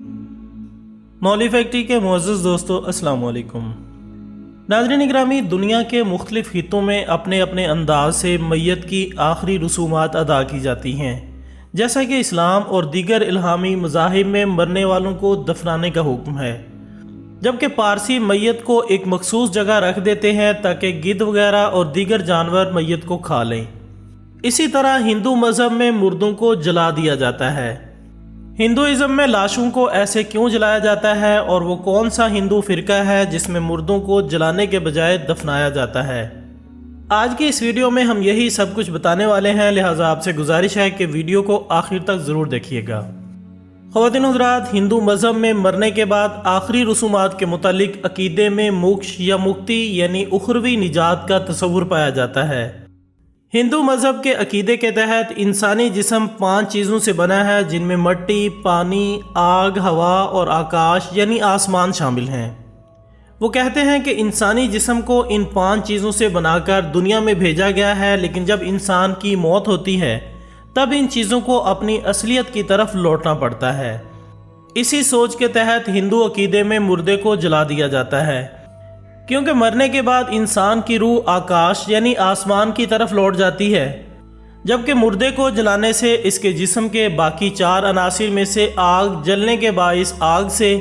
मौली factory के मुअज़्ज़ज़ दोस्तों, अस्सलाम वालेकुम। नाज़रीन इकरामी, दुनिया के मुख्तलिफ़ हिस्सों में अपने अपने अंदाज से मैयत की आखिरी रसूमात अदा की जाती हैं। जैसा कि इस्लाम और दीगर इल्हामी मज़ाहिब में मरने वालों को दफनाने का हुक्म है, जबकि पारसी मैयत को एक मखसूस जगह रख देते हैं ताकि गिद्ध वगैरह और दीगर जानवर मैयत को खा लें। इसी तरह हिंदू मज़हब में मुर्दों को जला दिया जाता है। हिंदुइज़्म में लाशों को ऐसे क्यों जलाया जाता है और वो कौन सा हिंदू फ़िरका है जिसमें मुर्दों को जलाने के बजाय दफनाया जाता है? आज की इस वीडियो में हम यही सब कुछ बताने वाले हैं, लिहाजा आपसे गुजारिश है कि वीडियो को आखिर तक ज़रूर देखिएगा। ख़वातीन हज़रात, हिंदू मज़हब में मरने के बाद आखिरी रसूमात के मुतालिक अक़ीदे में मोक्ष या मुक्ति यानी उखरवी निजात का तसव्वुर पाया जाता है। हिंदू मज़हब के अक़ीदे के तहत इंसानी जिस्म 5 चीज़ों से बना है, जिनमें मिट्टी, पानी, आग, हवा और आकाश यानी आसमान शामिल हैं। वो कहते हैं कि इंसानी जिस्म को इन 5 चीज़ों से बनाकर दुनिया में भेजा गया है, लेकिन जब इंसान की मौत होती है तब इन चीज़ों को अपनी असलियत की तरफ लौटना पड़ता है। इसी सोच के तहत हिंदू अक़ीदे में मुर्दे को जला दिया जाता है, क्योंकि मरने के बाद इंसान की रूह आकाश यानी आसमान की तरफ लौट जाती है, जबकि मुर्दे को जलाने से इसके जिस्म के बाकी 4 अनासिर में से आग जलने के बाइस आग से,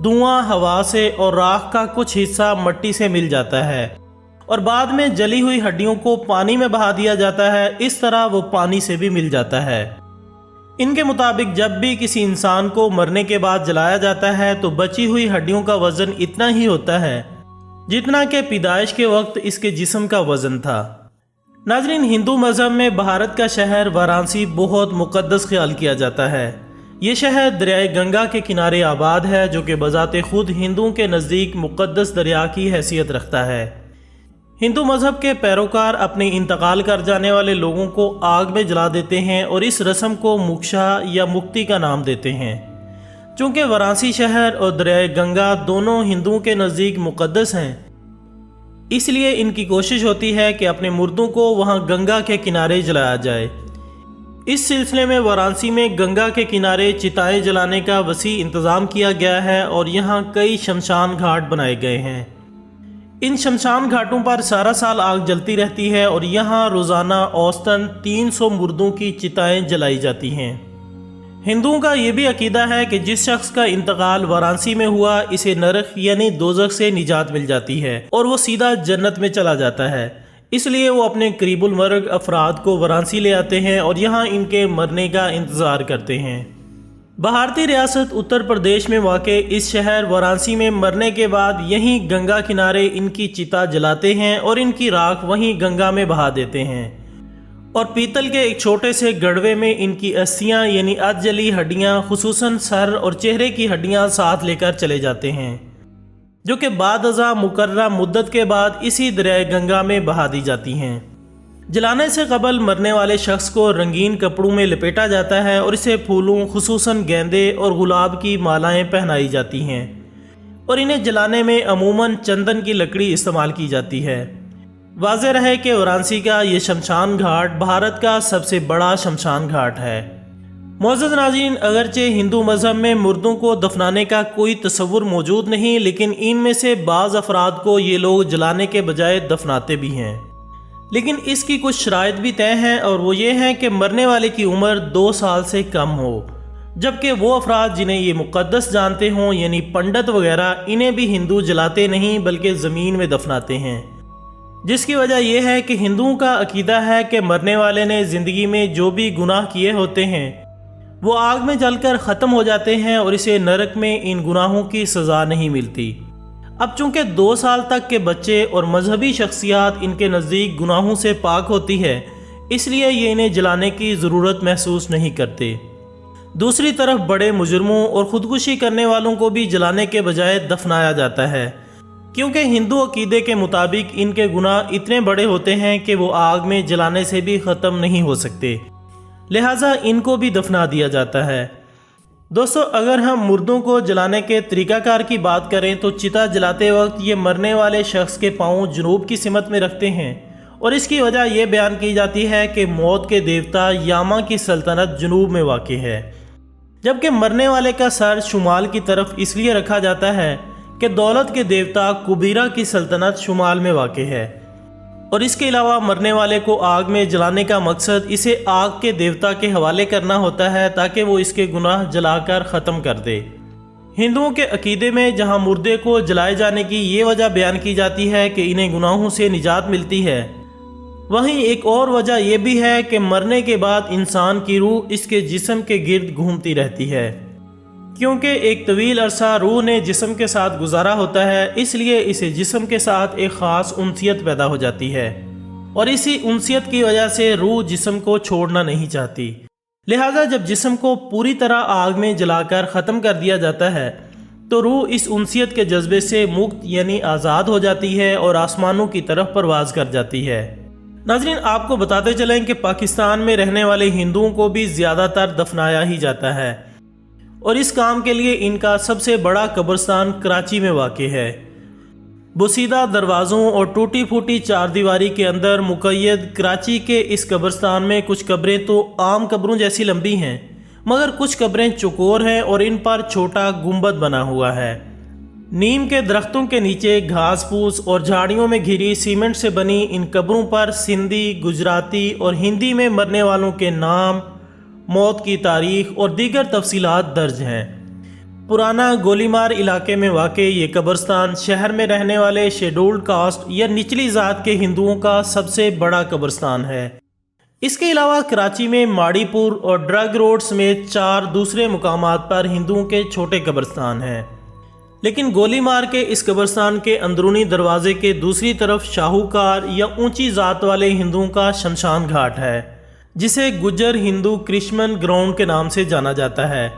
धुआं हवा से और राख का कुछ हिस्सा मिट्टी से मिल जाता है और बाद में जली हुई हड्डियों को पानी में बहा दिया जाता है। इस तरह वो पानी से भी मिल जाता है। इनके मुताबिक जब भी किसी इंसान को मरने के बाद जलाया जाता है तो बची हुई हड्डियों का वज़न इतना ही होता है जितना कि पैदाइश के वक्त इसके जिस्म का वज़न था। नाज़रीन, हिंदू मज़हब में भारत का शहर वाराणसी बहुत मुक़द्दस ख्याल किया जाता है। ये शहर दरियाए गंगा के किनारे आबाद है, जो कि बज़ाते खुद हिंदुओं के नज़दीक मुक़द्दस दरिया की हैसियत रखता है। हिंदू मज़हब के पैरोकार अपने इंतकाल कर जाने वाले लोगों को आग में जला देते हैं और इस रस्म को मोक्षा या मुक्ति का नाम देते हैं। चूँकि वाराणसी शहर और दरियाए गंगा दोनों हिंदुओं के नज़दीक मुक़द्दस हैं, इसलिए इनकी कोशिश होती है कि अपने मुर्दों को वहाँ गंगा के किनारे जलाया जाए। इस सिलसिले में वाराणसी में गंगा के किनारे चिताएं जलाने का वसी इंतज़ाम किया गया है और यहाँ कई शमशान घाट बनाए गए हैं। इन शमशान घाटों पर सारा साल आग जलती रहती है और यहाँ रोज़ाना औसतन 300 मुर्दों की चिताएं जलाई जाती हैं। हिंदुओं का ये भी अकीदा है कि जिस शख्स का इंतकाल वाराणसी में हुआ, इसे नरक यानी दोज़ख से निजात मिल जाती है और वो सीधा जन्नत में चला जाता है। इसलिए वो अपने करीबुल मर्ग अफराद को वाराणसी ले आते हैं और यहाँ इनके मरने का इंतज़ार करते हैं। भारतीय रियासत उत्तर प्रदेश में वाक़े इस शहर वाराणसी में मरने के बाद यहीं गंगा किनारे इनकी चिता जलाते हैं और इनकी राख वहीं गंगा में बहा देते हैं और पीतल के एक छोटे से गड़वे में इनकी अस्थियां यानी अध जली हड्डियां, खुसूसन सर और चेहरे की हड्डियां साथ लेकर चले जाते हैं, जो कि बाद अज़ा मुकर्रर मुद्दत के बाद इसी दरियाए गंगा में बहा दी जाती हैं। जलाने से कबल मरने वाले शख्स को रंगीन कपड़ों में लपेटा जाता है और इसे फूलों, खुसूसन गेंदे और गुलाब की मालाएं पहनाई जाती हैं और इन्हें जलाने में अमूमन चंदन की लकड़ी इस्तेमाल की जाती है। वाज़ेह रहे कि वाराणसी का ये शमशान घाट भारत का सबसे बड़ा शमशान घाट है। मुअज़्ज़ज़ नाज़रीन, अगरचे हिंदू मज़हब में मुर्दों को दफनाने का कोई तसव्वुर मौजूद नहीं, लेकिन इनमें से बाज़ अफराद को ये लोग जलाने के बजाय दफनाते भी हैं। लेकिन इसकी कुछ शराइत भी तय हैं और वो ये हैं कि मरने वाले की उम्र 2 साल से कम हो, जबकि वो अफराद जिन्हें ये मुक़द्दस जानते हों यानी पंडित वगैरह, इन्हें भी हिंदू जलाते नहीं बल्कि ज़मीन में दफनाते हैं। जिसकी वजह यह है कि हिंदुओं का अकीदा है कि मरने वाले ने ज़िंदगी में जो भी गुनाह किए होते हैं वो आग में जलकर ख़त्म हो जाते हैं और इसे नरक में इन गुनाहों की सज़ा नहीं मिलती। अब चूँकि 2 साल तक के बच्चे और मजहबी शख्सियात इनके नज़दीक गुनाहों से पाक होती है, इसलिए ये इन्हें जलाने की ज़रूरत महसूस नहीं करते। दूसरी तरफ बड़े मुजरमों और ख़ुदकुशी करने वालों को भी जलाने के बजाय दफनाया जाता है, क्योंकि हिंदू अकीदे के मुताबिक इनके गुनाह इतने बड़े होते हैं कि वो आग में जलाने से भी ख़त्म नहीं हो सकते, लिहाजा इनको भी दफना दिया जाता है। दोस्तों, अगर हम मुर्दों को जलाने के तरीक़ाकार की बात करें तो चिता जलाते वक्त ये मरने वाले शख्स के पाँव जनूब की सिमत में रखते हैं और इसकी वजह यह बयान की जाती है कि मौत के देवता यामा की सल्तनत जनूब में वाक़ है। جبکہ مرنے والے کا سر شمال کی طرف اس لیے رکھا جاتا ہے کہ دولت کے دیوتا کبیرہ کی سلطنت شمال میں واقع ہے، اور اس کے علاوہ مرنے والے کو آگ میں جلانے کا مقصد اسے آگ کے دیوتا کے حوالے کرنا ہوتا ہے تاکہ وہ اس کے گناہ جلا کر ختم کر دے۔ ہندوؤں کے عقیدے میں جہاں مردے کو جلائے جانے کی یہ وجہ بیان کی جاتی ہے کہ انہیں گناہوں سے نجات ملتی ہے، وہیں ایک اور وجہ یہ بھی ہے کہ مرنے کے بعد انسان کی روح اس کے جسم کے گرد گھومتی رہتی ہے، کیونکہ ایک طویل عرصہ روح نے جسم کے ساتھ گزارا ہوتا ہے، اس لیے اسے جسم کے ساتھ ایک خاص انسیت پیدا ہو جاتی ہے، اور اسی انسیت کی وجہ سے روح جسم کو چھوڑنا نہیں چاہتی۔ لہٰذا جب جسم کو پوری طرح آگ میں جلا کر ختم کر دیا جاتا ہے تو روح اس انسیت کے جذبے سے مکت یعنی آزاد ہو جاتی ہے اور آسمانوں کی طرف پرواز کر جاتی ہے۔ ناظرین، آپ کو بتاتے چلیں کہ پاکستان میں رہنے والے ہندوؤں کو بھی زیادہ تر دفنایا ہی جاتا ہے، اور اس کام کے لیے ان کا سب سے بڑا قبرستان کراچی میں واقع ہے۔ بوسیدہ دروازوں اور ٹوٹی پھوٹی چار دیواری کے اندر مقید کراچی کے اس قبرستان میں کچھ قبریں تو عام قبروں جیسی لمبی ہیں، مگر کچھ قبریں چوکور ہیں اور ان پر چھوٹا گنبد بنا ہوا ہے۔ نیم کے درختوں کے نیچے گھاس پھوس اور جھاڑیوں میں گھری سیمنٹ سے بنی ان قبروں پر سندھی، گجراتی اور ہندی میں مرنے والوں کے نام، موت کی تاریخ اور دیگر تفصیلات درج ہیں۔ پرانا گولی مار علاقے میں واقع یہ قبرستان شہر میں رہنے والے شیڈولڈ کاسٹ یا نچلی ذات کے ہندوؤں کا سب سے بڑا قبرستان ہے۔ اس کے علاوہ کراچی میں ماڑی پور اور ڈرگ روڈ سمیت 4 دوسرے مقامات پر ہندوؤں کے چھوٹے قبرستان ہیں، لیکن گولی مار کے اس قبرستان کے اندرونی دروازے کے دوسری طرف شاہوکار یا اونچی ذات والے ہندوؤں کا شمشان گھاٹ ہے، جسے گجر ہندو کرشمن گراؤنڈ کے نام سے جانا جاتا ہے،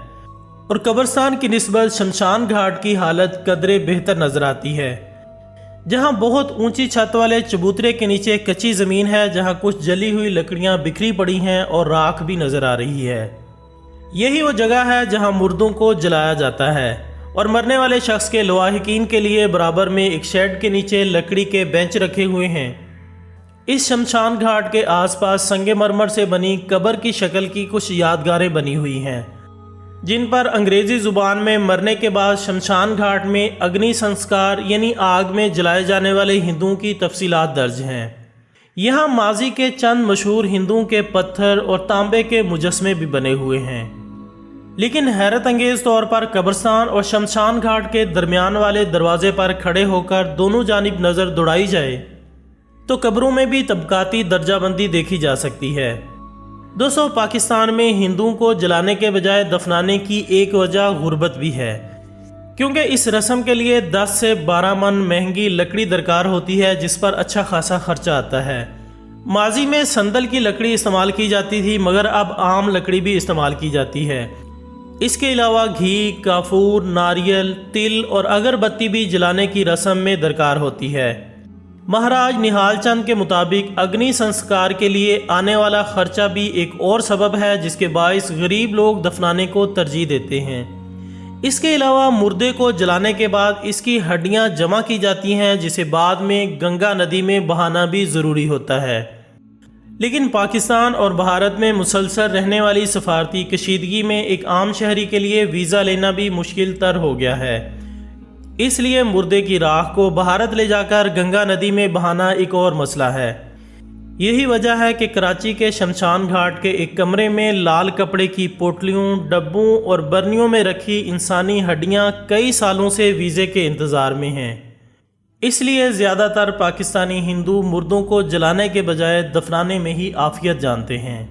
اور قبرستان کی نسبت شمشان گھاٹ کی حالت قدرے بہتر نظر آتی ہے، جہاں بہت اونچی چھت والے چبوترے کے نیچے کچی زمین ہے، جہاں کچھ جلی ہوئی لکڑیاں بکھری پڑی ہیں اور راکھ بھی نظر آ رہی ہے۔ یہی وہ جگہ ہے جہاں مردوں کو جلایا جاتا ہے، اور مرنے والے شخص کے لواحقین کے لیے برابر میں ایک شیڈ کے نیچے لکڑی کے بینچ رکھے ہوئے ہیں۔ اس شمشان گھاٹ کے آس پاس سنگ مرمر سے بنی قبر کی شکل کی کچھ یادگاریں بنی ہوئی ہیں، جن پر انگریزی زبان میں مرنے کے بعد شمشان گھاٹ میں اگنی سنسکار یعنی آگ میں جلائے جانے والے ہندوؤں کی تفصیلات درج ہیں۔ یہاں ماضی کے چند مشہور ہندوؤں کے پتھر اور تانبے کے مجسمے بھی بنے ہوئے ہیں، لیکن حیرت انگیز طور پر قبرستان اور شمشان گھاٹ کے درمیان والے دروازے پر کھڑے ہو کر دونوں جانب نظر دوڑائی جائے تو قبروں میں بھی طبقاتی درجہ بندی دیکھی جا سکتی ہے۔ دوستو، پاکستان میں ہندوؤں کو جلانے کے بجائے دفنانے کی ایک وجہ غربت بھی ہے، کیونکہ اس رسم کے لیے 10 سے 12 من مہنگی لکڑی درکار ہوتی ہے، جس پر اچھا خاصا خرچہ آتا ہے۔ ماضی میں سندل کی لکڑی استعمال کی جاتی تھی، مگر اب عام لکڑی بھی استعمال کی جاتی ہے۔ اس کے علاوہ گھی، کافور، ناریل، تل اور اگربتی بھی جلانے کی رسم میں درکار ہوتی ہے۔ مہاراج نہال چند کے مطابق اگنی سنسکار کے لیے آنے والا خرچہ بھی ایک اور سبب ہے جس کے باعث غریب لوگ دفنانے کو ترجیح دیتے ہیں۔ اس کے علاوہ مردے کو جلانے کے بعد اس کی ہڈیاں جمع کی جاتی ہیں، جسے بعد میں گنگا ندی میں بہانا بھی ضروری ہوتا ہے۔ لیکن پاکستان اور بھارت میں مسلسل رہنے والی سفارتی کشیدگی میں ایک عام شہری کے لیے ویزا لینا بھی مشکل تر ہو گیا ہے، اس لیے مردے کی راکھ کو بھارت لے جا کر گنگا ندی میں بہانا ایک اور مسئلہ ہے۔ یہی وجہ ہے کہ کراچی کے شمشان گھاٹ کے ایک کمرے میں لال کپڑے کی پوٹلیوں، ڈبوں اور برنیوں میں رکھی انسانی ہڈیاں کئی سالوں سے ویزے کے انتظار میں ہیں۔ اس لیے زیادہ تر پاکستانی ہندو مردوں کو جلانے کے بجائے دفنانے میں ہی عافیت جانتے ہیں۔